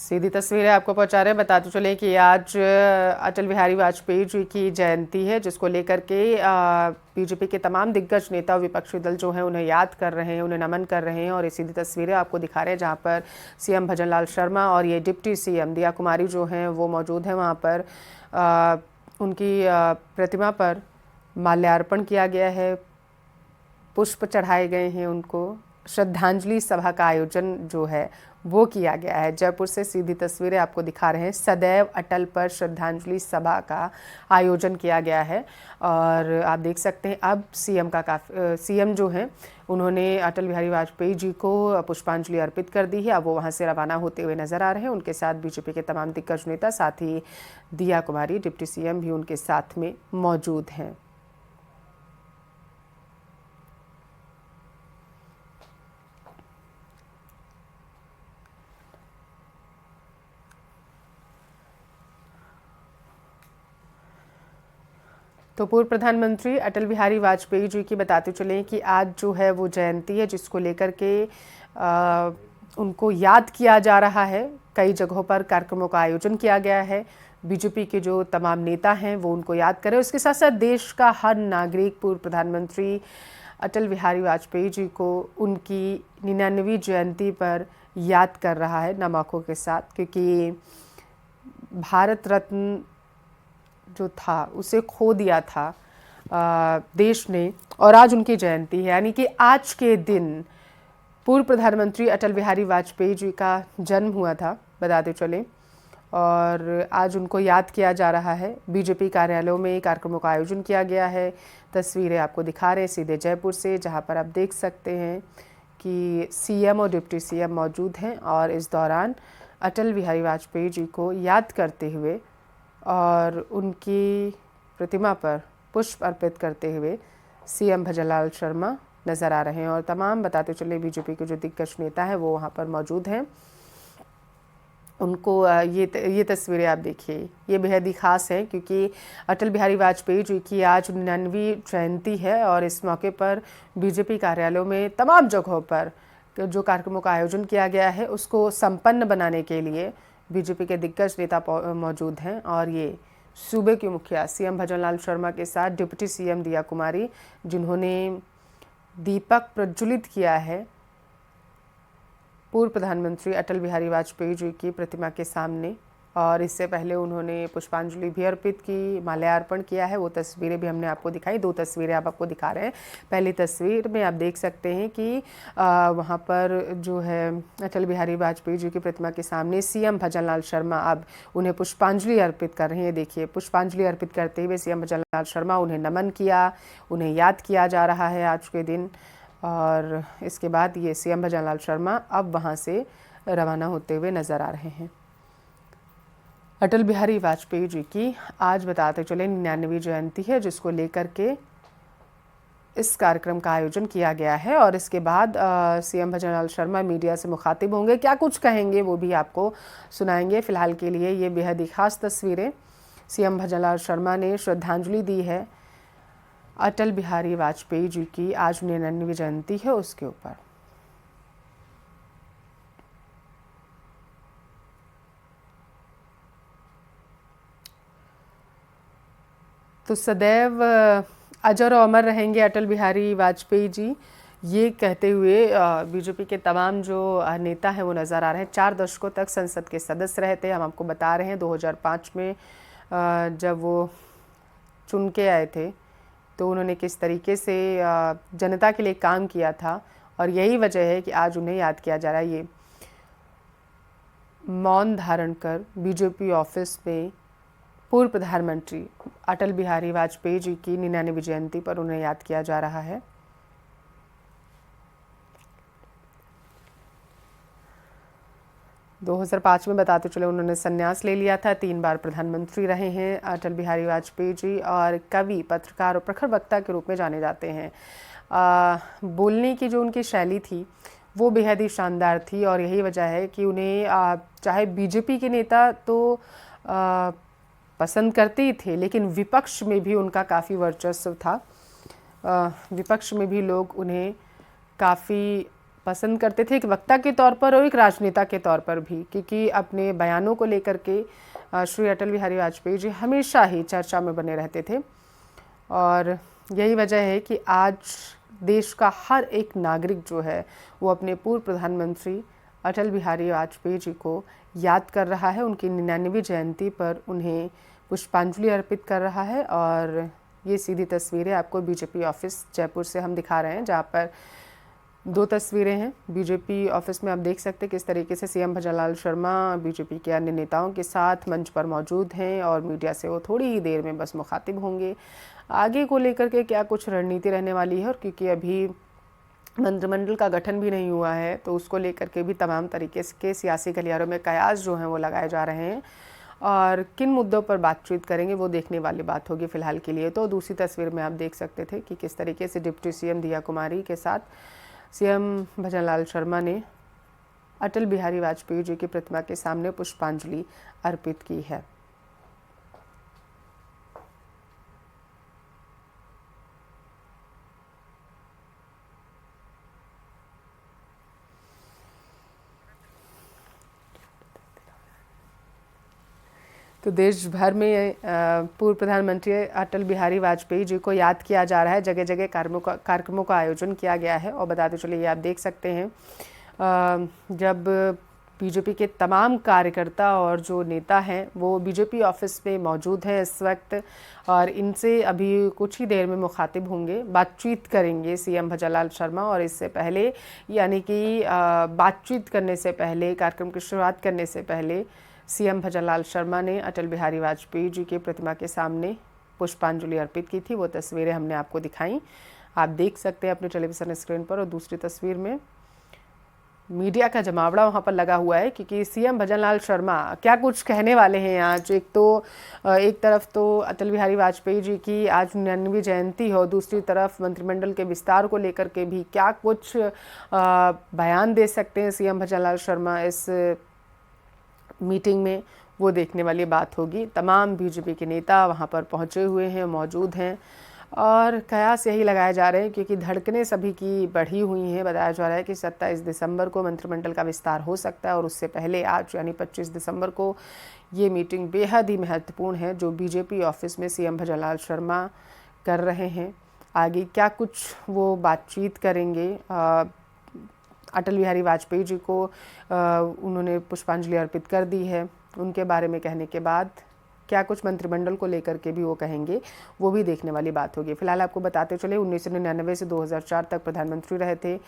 सीधी तस्वीरें आपको पहुंचा रहे हैं। बताते चले कि आज अटल बिहारी वाजपेयी जी की जयंती है, जिसको लेकर के बीजेपी के तमाम दिग्गज नेता और विपक्षी दल जो हैं उन्हें याद कर रहे हैं, उन्हें नमन कर रहे हैं। और ये सीधी तस्वीरें आपको दिखा रहे हैं जहां पर सीएम भजनलाल शर्मा और ये डिप्टी सीएम दिया कुमारी जो हैं वो मौजूद हैं। वहाँ पर उनकी प्रतिमा पर माल्यार्पण किया गया है, पुष्प चढ़ाए गए हैं, उनको श्रद्धांजलि सभा का आयोजन जो है वो किया गया है। जयपुर से सीधी तस्वीरें आपको दिखा रहे हैं। सदैव अटल पर श्रद्धांजलि सभा का आयोजन किया गया है और आप देख सकते हैं अब सीएम जो हैं उन्होंने अटल बिहारी वाजपेयी जी को पुष्पांजलि अर्पित कर दी है। अब वो वहां से रवाना होते हुए नजर आ रहे हैं। उनके साथ बीजेपी के तमाम दिग्गज नेता, साथ ही दिया कुमारी डिप्टी सीएम भी उनके साथ में मौजूद हैं। तो पूर्व प्रधानमंत्री अटल बिहारी वाजपेयी जी की बताते चलें कि आज जो है वो जयंती है, जिसको लेकर के उनको याद किया जा रहा है। कई जगहों पर कार्यक्रमों का आयोजन किया गया है। बीजेपी के जो तमाम नेता हैं वो उनको याद करें। उसके साथ साथ देश का हर नागरिक पूर्व प्रधानमंत्री अटल बिहारी वाजपेयी जी को उनकी 99वीं जयंती पर याद कर रहा है नम आंखों के साथ, क्योंकि भारत रत्न जो था उसे खो दिया था देश ने, और आज उनकी जयंती है। यानी कि आज के दिन पूर्व प्रधानमंत्री अटल बिहारी वाजपेयी जी का जन्म हुआ था, बताते चले, और आज उनको याद किया जा रहा है। बीजेपी कार्यालयों में कार्यक्रमों का आयोजन किया गया है। तस्वीरें आपको दिखा रहे हैं सीधे जयपुर से, जहां पर आप देख सकते हैं कि सीएम और डिप्टी सीएम मौजूद हैं और इस दौरान अटल बिहारी वाजपेयी जी को याद करते हुए और उनकी प्रतिमा पर पुष्प अर्पित करते हुए सीएम भजनलाल शर्मा नज़र आ रहे हैं। और तमाम बताते चले बीजेपी के जो दिग्गज नेता हैं वो वहाँ पर मौजूद हैं। उनको ये तस्वीरें आप देखिए, ये बेहद ही खास है क्योंकि अटल बिहारी वाजपेयी जी की आज 99वीं जयंती है और इस मौके पर बीजेपी कार्यालयों में तमाम जगहों पर जो कार्यक्रमों का आयोजन किया गया है उसको संपन्न बनाने के लिए बीजेपी के दिग्गज नेता मौजूद हैं। और ये सूबे के मुखिया सीएम भजनलाल शर्मा के साथ डिप्टी सीएम दिया कुमारी, जिन्होंने दीपक प्रज्वलित किया है पूर्व प्रधानमंत्री अटल बिहारी वाजपेयी जी की प्रतिमा के सामने, और इससे पहले उन्होंने पुष्पांजलि भी अर्पित की, माल्यार्पण किया है। वो तस्वीरें भी हमने आपको दिखाई। दो तस्वीरें आपको दिखा रहे हैं। पहली तस्वीर में आप देख सकते हैं कि वहाँ पर जो है अटल बिहारी वाजपेयी जी की प्रतिमा के सामने सीएम भजनलाल शर्मा अब उन्हें पुष्पांजलि अर्पित कर रहे हैं। देखिए, पुष्पांजलि अर्पित करते हुए सीएम भजनलाल शर्मा उन्हें नमन किया, उन्हें याद किया जा रहा है आज के दिन। और इसके बाद ये सीएम भजनलाल शर्मा अब वहाँ से रवाना होते हुए नजर आ रहे हैं। अटल बिहारी वाजपेयी जी की आज बताते चले 99वीं जयंती है, जिसको लेकर के इस कार्यक्रम का आयोजन किया गया है। और इसके बाद सीएम भजनलाल शर्मा मीडिया से मुखातिब होंगे, क्या कुछ कहेंगे वो भी आपको सुनाएंगे। फिलहाल के लिए ये बेहद ही खास तस्वीरें सीएम भजनलाल शर्मा ने श्रद्धांजलि दी है अटल बिहारी वाजपेयी जी की आज 99वीं जयंती है उसके ऊपर। तो सदैव अजर और अमर रहेंगे अटल बिहारी वाजपेयी जी, ये कहते हुए बीजेपी के तमाम जो नेता हैं वो नज़र आ रहे हैं। 4 दशकों तक संसद के सदस्य रहे थे। हम आपको बता रहे हैं 2005 में जब वो चुन के आए थे तो उन्होंने किस तरीके से जनता के लिए काम किया था, और यही वजह है कि आज उन्हें याद किया जा रहा है। ये मौन धारण कर बीजेपी ऑफिस में पूर्व प्रधानमंत्री अटल बिहारी वाजपेयी जी की 99वीं जयंती पर उन्हें याद किया जा रहा है। दो 2005 में बताते चले उन्होंने संन्यास ले लिया था। 3 बार प्रधानमंत्री रहे हैं अटल बिहारी वाजपेयी जी, और कवि, पत्रकार और प्रखर वक्ता के रूप में जाने जाते हैं। बोलने की जो उनकी शैली थी वो बेहद ही शानदार थी, और यही वजह है कि उन्हें चाहे बीजेपी के नेता तो पसंद करते ही थे, लेकिन विपक्ष में भी उनका काफ़ी वर्चस्व था। विपक्ष में भी लोग उन्हें काफ़ी पसंद करते थे, एक वक्ता के तौर पर और एक राजनेता के तौर पर भी, क्योंकि अपने बयानों को लेकर के श्री अटल बिहारी वाजपेयी जी हमेशा ही चर्चा में बने रहते थे। और यही वजह है कि आज देश का हर एक नागरिक जो है वो अपने पूर्व प्रधानमंत्री अटल बिहारी वाजपेयी जी को याद कर रहा है। उनकी 99वीं जयंती पर उन्हें पुष्पांजलि अर्पित कर रहा है। और ये सीधी तस्वीरें आपको बीजेपी ऑफिस जयपुर से हम दिखा रहे हैं, जहाँ पर 2 तस्वीरें हैं। बीजेपी ऑफिस में आप देख सकते हैं किस तरीके से सीएम भजनलाल शर्मा बीजेपी के अन्य नेताओं के साथ मंच पर मौजूद हैं और मीडिया से वो थोड़ी ही देर में बस मुखातिब होंगे। आगे को लेकर के क्या कुछ रणनीति रहने वाली है, और क्योंकि अभी मंत्रिमंडल का गठन भी नहीं हुआ है तो उसको लेकर के भी तमाम तरीके के सियासी गलियारों में कयास जो हैं वो लगाए जा रहे हैं, और किन मुद्दों पर बातचीत करेंगे वो देखने वाली बात होगी फ़िलहाल के लिए। तो दूसरी तस्वीर में आप देख सकते थे कि किस तरीके से डिप्टी सीएम दिया कुमारी के साथ सीएम भजनलाल शर्मा ने अटल बिहारी वाजपेयी जी की प्रतिमा के सामने पुष्पांजलि अर्पित की है। तो देश भर में पूर्व प्रधानमंत्री अटल बिहारी वाजपेयी जी को याद किया जा रहा है। जगह जगह कार्यक्रमों का आयोजन किया गया है। और बताते चलिए, ये आप देख सकते हैं जब बीजेपी के तमाम कार्यकर्ता और जो नेता हैं वो बीजेपी ऑफिस में मौजूद हैं इस वक्त, और इनसे अभी कुछ ही देर में मुखातिब होंगे, बातचीत करेंगे सीएम भजनलाल शर्मा। और इससे पहले, यानी कि बातचीत करने से पहले, कार्यक्रम की शुरुआत करने से पहले सीएम भजनलाल शर्मा ने अटल बिहारी वाजपेयी जी की प्रतिमा के सामने पुष्पांजलि अर्पित की थी। वो तस्वीरें हमने आपको दिखाई, आप देख सकते हैं अपने टेलीविज़न स्क्रीन पर। और दूसरी तस्वीर में मीडिया का जमावड़ा वहाँ पर लगा हुआ है, क्योंकि सीएम भजनलाल शर्मा क्या कुछ कहने वाले हैं आज। एक तरफ तो अटल बिहारी वाजपेयी जी की आज 99वीं जयंती हो, दूसरी तरफ मंत्रिमंडल के विस्तार को लेकर के भी क्या कुछ बयान दे सकते हैं सीएम भजनलाल शर्मा इस मीटिंग में, वो देखने वाली बात होगी। तमाम बीजेपी के नेता वहाँ पर पहुँचे हुए हैं, मौजूद हैं, और कयास यही लगाए जा रहे हैं क्योंकि धड़कनें सभी की बढ़ी हुई हैं। बताया जा रहा है कि 27 दिसंबर को मंत्रिमंडल का विस्तार हो सकता है, और उससे पहले आज यानी 25 दिसंबर को ये मीटिंग बेहद ही महत्वपूर्ण है जो बीजेपी ऑफिस में सीएम भजनलाल शर्मा कर रहे हैं। आगे क्या कुछ वो बातचीत करेंगे, अटल बिहारी वाजपेयी जी को उन्होंने पुष्पांजलि अर्पित कर दी है, उनके बारे में कहने के बाद क्या कुछ मंत्रिमंडल को लेकर के भी वो कहेंगे, वो भी देखने वाली बात होगी। फिलहाल आपको बताते चले 1999 से 2004 तक प्रधानमंत्री रहे थे।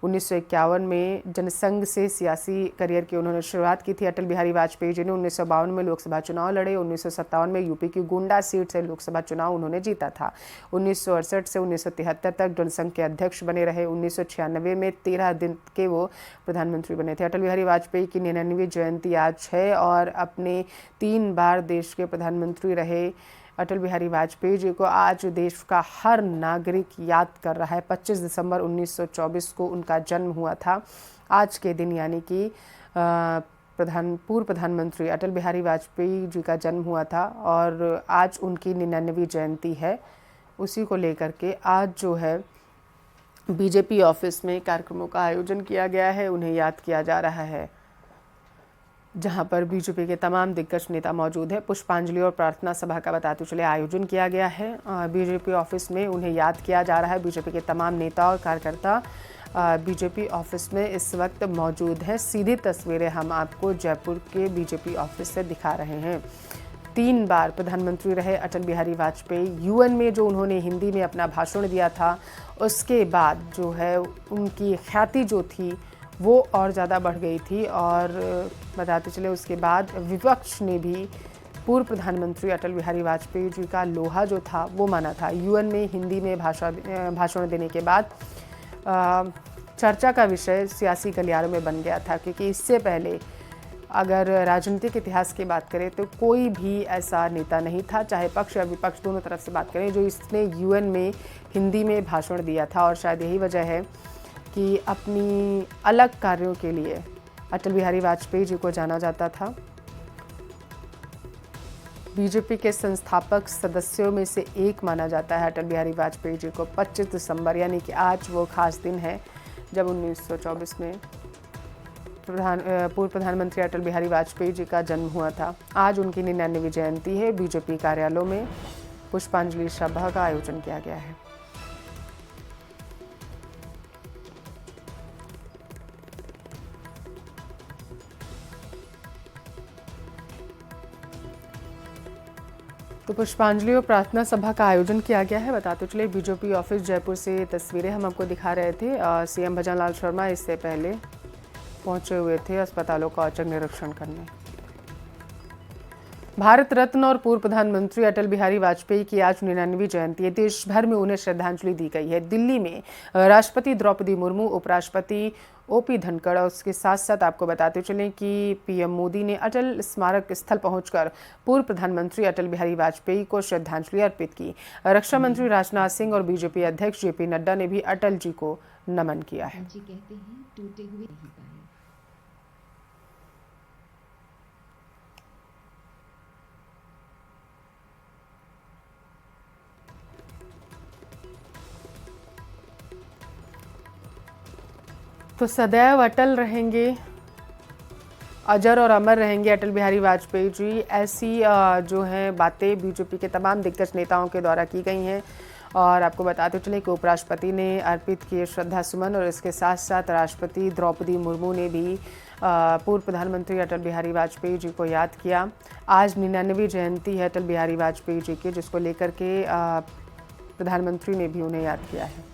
1951 में जनसंघ से सियासी करियर की उन्होंने शुरुआत की थी अटल बिहारी वाजपेयी जी ने। 1952 में लोकसभा चुनाव लड़े। 1957 में यूपी की गोंडा सीट से लोकसभा चुनाव उन्होंने जीता था। 1968 से 1973 तक जनसंघ के अध्यक्ष बने रहे। 1996 में 13 दिन के वो प्रधानमंत्री बने थे। अटल बिहारी वाजपेयी की 99वीं जयंती आज है, और अपने 3 बार देश के प्रधानमंत्री रहे अटल बिहारी वाजपेयी जी को आज देश का हर नागरिक याद कर रहा है। 25 दिसंबर 1924 को उनका जन्म हुआ था। आज के दिन यानी कि पूर्व प्रधानमंत्री अटल बिहारी वाजपेयी जी का जन्म हुआ था, और आज उनकी 99वीं जयंती है। उसी को लेकर के आज जो है बीजेपी ऑफिस में कार्यक्रमों का आयोजन किया गया है, उन्हें याद किया जा रहा है, जहां पर बीजेपी के तमाम दिग्गज नेता मौजूद हैं। पुष्पांजलि और प्रार्थना सभा का बताते चले आयोजन किया गया है। बीजेपी ऑफिस में उन्हें याद किया जा रहा है। बीजेपी के तमाम नेता और कार्यकर्ता बीजेपी ऑफिस में इस वक्त मौजूद हैं। सीधी तस्वीरें हम आपको जयपुर के बीजेपी ऑफिस से दिखा रहे हैं। 3 बार प्रधानमंत्री रहे अटल बिहारी वाजपेयी। यूएन में जो उन्होंने हिंदी में अपना भाषण दिया था, उसके बाद जो है उनकी ख्याति जो थी वो और ज़्यादा बढ़ गई थी। और बताते चले उसके बाद विपक्ष ने भी पूर्व प्रधानमंत्री अटल बिहारी वाजपेयी जी का लोहा जो था वो माना था। यूएन में हिंदी में भाषण देने के बाद चर्चा का विषय सियासी गलियारों में बन गया था, क्योंकि इससे पहले अगर राजनीतिक इतिहास की बात करें तो कोई भी ऐसा नेता नहीं था, चाहे पक्ष या विपक्ष दोनों तरफ से बात करें, जो इसने यूएन में हिंदी में भाषण दिया था। और शायद यही वजह है कि अपनी अलग कार्यों के लिए अटल बिहारी वाजपेयी जी को जाना जाता था। बीजेपी के संस्थापक सदस्यों में से एक माना जाता है अटल बिहारी वाजपेयी जी को। 25 दिसंबर यानी कि आज वो खास दिन है जब 1924 में पूर्व प्रधानमंत्री अटल बिहारी वाजपेयी जी का जन्म हुआ था। आज उनकी 99वीं जयंती है। बीजेपी कार्यालयों में पुष्पांजलि सभा का आयोजन किया गया है। तो पुष्पांजलि और प्रार्थना सभा का आयोजन किया गया है। बताते चले बीजेपी ऑफिस जयपुर से तस्वीरें हम आपको दिखा रहे थे। सीएम भजनलाल शर्मा इससे पहले पहुंचे हुए थे अस्पतालों का औचक निरीक्षण करने। भारत रत्न और पूर्व प्रधानमंत्री अटल बिहारी वाजपेयी की आज 99वीं जयंती है। देश भर में उन्हें श्रद्धांजलि दी गई है। दिल्ली में राष्ट्रपति द्रौपदी मुर्मू, उपराष्ट्रपति ओपी धनखड़ और उसके साथ साथ आपको बताते चलें कि पीएम मोदी ने अटल स्मारक स्थल पहुंचकर पूर्व प्रधानमंत्री अटल बिहारी वाजपेयी को श्रद्धांजलि अर्पित की। रक्षा मंत्री राजनाथ सिंह और बीजेपी अध्यक्ष जेपी नड्डा ने भी अटल जी को नमन किया है। तो सदैव अटल रहेंगे, अजर और अमर रहेंगे अटल बिहारी वाजपेयी जी। ऐसी जो है बातें बीजेपी के तमाम दिग्गज नेताओं के द्वारा की गई हैं। और आपको बताते चले कि उपराष्ट्रपति ने अर्पित किए श्रद्धा सुमन और इसके साथ साथ राष्ट्रपति द्रौपदी मुर्मू ने भी पूर्व प्रधानमंत्री अटल बिहारी वाजपेयी जी को याद किया। आज 99वीं जयंती है अटल बिहारी वाजपेयी जी की, जिसको लेकर के प्रधानमंत्री ने भी उन्हें याद किया है।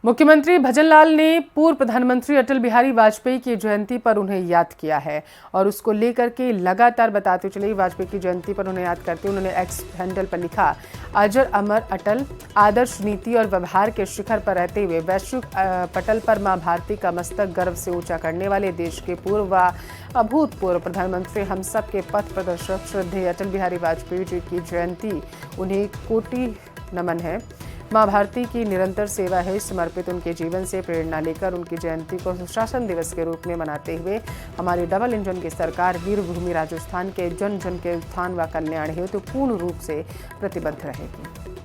मुख्यमंत्री भजनलाल ने पूर्व प्रधानमंत्री अटल बिहारी वाजपेयी की जयंती पर उन्हें याद किया है और उसको लेकर के लगातार बताते चले। वाजपेयी की जयंती पर उन्हें याद करते उन्होंने एक्स हैंडल पर लिखा, अजर अमर अटल, आदर्श नीति और व्यवहार के शिखर पर रहते हुए वैश्विक पटल पर मां भारती का मस्तक गर्व से ऊंचा करने वाले देश के पूर्व व अभूतपूर्व प्रधानमंत्री, हम सब के पथ प्रदर्शक श्रद्धेय अटल बिहारी वाजपेयी जी की जयंती उन्हें कोटि नमन है। मां भारती की निरंतर सेवा है समर्पित उनके जीवन से प्रेरणा लेकर उनकी जयंती को सुशासन दिवस के रूप में मनाते हुए हमारी डबल इंजन की सरकार वीरभूमि राजस्थान के जन जन के उत्थान व कल्याण हेतु पूर्ण रूप से प्रतिबद्ध रहेगी।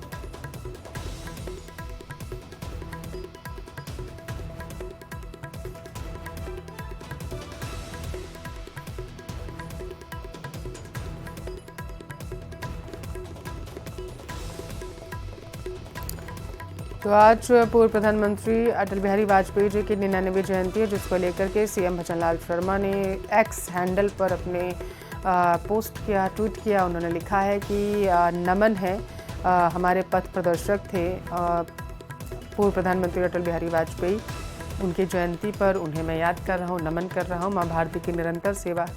तो आज पूर्व प्रधानमंत्री अटल बिहारी वाजपेयी जी की 99वीं जयंती है, जिसको लेकर के सीएम भजनलाल शर्मा ने एक्स हैंडल पर अपने पोस्ट किया, ट्वीट किया। उन्होंने लिखा है कि नमन है, हमारे पथ प्रदर्शक थे पूर्व प्रधानमंत्री अटल बिहारी वाजपेयी। उनकी जयंती पर उन्हें मैं याद कर रहा हूँ, नमन कर रहा हूँ। माँ भारती की निरंतर सेवा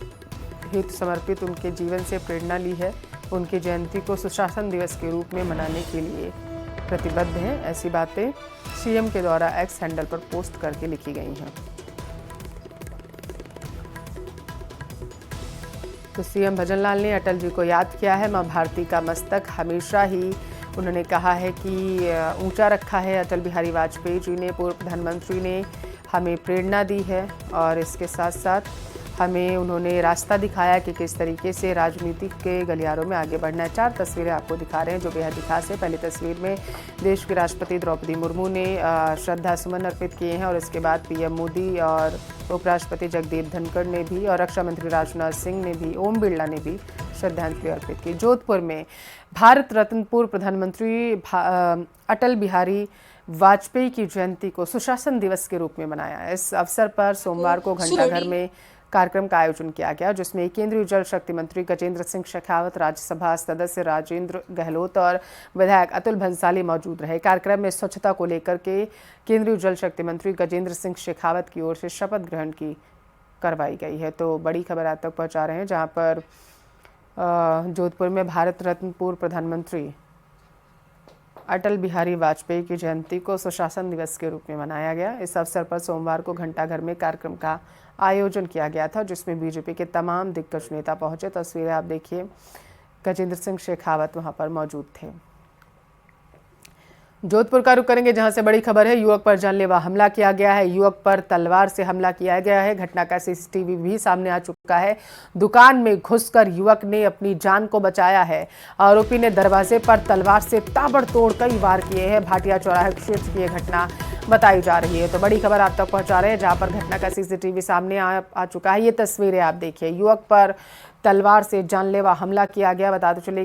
हेतु समर्पित उनके जीवन से प्रेरणा ली है। उनकी जयंती को सुशासन दिवस के रूप में मनाने के लिए प्रतिबद्ध है। ऐसी बातें सीएम के द्वारा एक्स हैंडल पर पोस्ट करके लिखी गई हैं। तो सीएम भजनलाल ने अटल जी को याद किया है। मां भारती का मस्तक हमेशा ही उन्होंने कहा है कि ऊंचा रखा है अटल बिहारी वाजपेयी जी ने। पूर्व प्रधानमंत्री ने हमें प्रेरणा दी है और इसके साथ साथ हमें उन्होंने रास्ता दिखाया कि किस तरीके से राजनीति के गलियारों में आगे बढ़ना है। 4 तस्वीरें आपको दिखा रहे हैं जो बेहद खास है। पहली तस्वीर में देश की राष्ट्रपति द्रौपदी मुर्मू ने श्रद्धा सुमन अर्पित किए हैं और इसके बाद पीएम मोदी और उपराष्ट्रपति जगदीप धनखड़ ने भी और रक्षा मंत्री राजनाथ सिंह ने भी, ओम बिरला ने भी श्रद्धांजलि अर्पित की। जोधपुर में भारत रत्न पूर्व प्रधानमंत्री अटल बिहारी वाजपेयी की जयंती को सुशासन दिवस के रूप में मनाया। इस अवसर पर सोमवार को घंटाघर में कार्यक्रम का आयोजन किया गया, जिसमें केंद्रीय जल शक्ति मंत्री गजेंद्र सिंह शेखावत, राज्यसभा सदस्य राजेंद्र गहलोत और विधायक अतुल भंसाली मौजूद रहे। कार्यक्रम में स्वच्छता को लेकर के केंद्रीय जल शक्ति मंत्री गजेंद्र सिंह शेखावत की ओर से शपथ ग्रहण की करवाई गई है। तो बड़ी खबर आप तक पहुंचा रहे हैं, जहां पर जोधपुर में भारत रत्न पूर्व प्रधानमंत्री अटल बिहारी वाजपेयी की जयंती को सुशासन दिवस के रूप में मनाया गया। इस अवसर पर सोमवार को घंटाघर में कार्यक्रम का आयोजन किया गया था, जिसमें बीजेपी के तमाम दिग्गज नेता पहुंचे। तस्वीरें आप देखिए, गजेंद्र सिंह शेखावत वहां पर मौजूद थे। जोधपुर का रुख करेंगे, जहां से बड़ी खबर है। युवक पर जानलेवा हमला किया गया है। युवक पर तलवार से हमला किया गया है। घटना का सीसीटीवी भी सामने आ चुका है। दुकान में घुसकर युवक ने अपनी जान को बचाया है। आरोपी ने दरवाजे पर तलवार से ताबड़तोड़ कई वार किए हैं। भाटिया चौराहे क्षेत्र की यह घटना बताई जा रही है। तो बड़ी खबर आप तक पहुंचा रहे हैं, जहां पर घटना का सीसीटीवी सामने आ चुका है। ये तस्वीरें आप देखिए, युवक पर तलवार से जानलेवा हमला किया गया। बताते चले